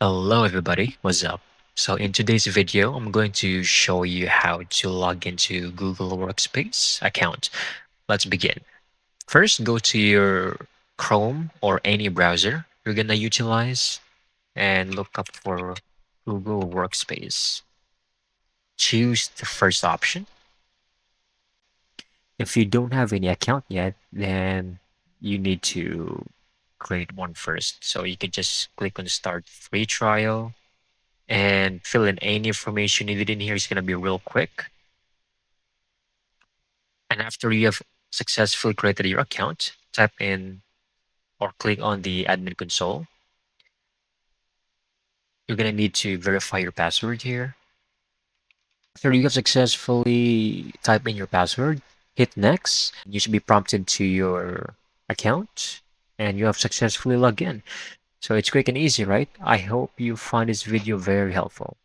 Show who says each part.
Speaker 1: Hello everybody, what's up? So in today's video, I'm going to show you how to log into Google Workspace account. Let's begin. First, go to your Chrome or any browser you're gonna utilize and look up for Google Workspace. Choose the first option. If you don't have any account yet, then you need to create one first. So you can just click on Start Free Trial and fill in any information needed in here. It's going to be real quick. And after you have successfully created your account, type in or click on the admin console. You're going to need to verify your password here. After you have successfully typed in your password, hit next. You should be prompted to your account and you have successfully logged in. So it's quick and easy, right? I hope you find this video very helpful.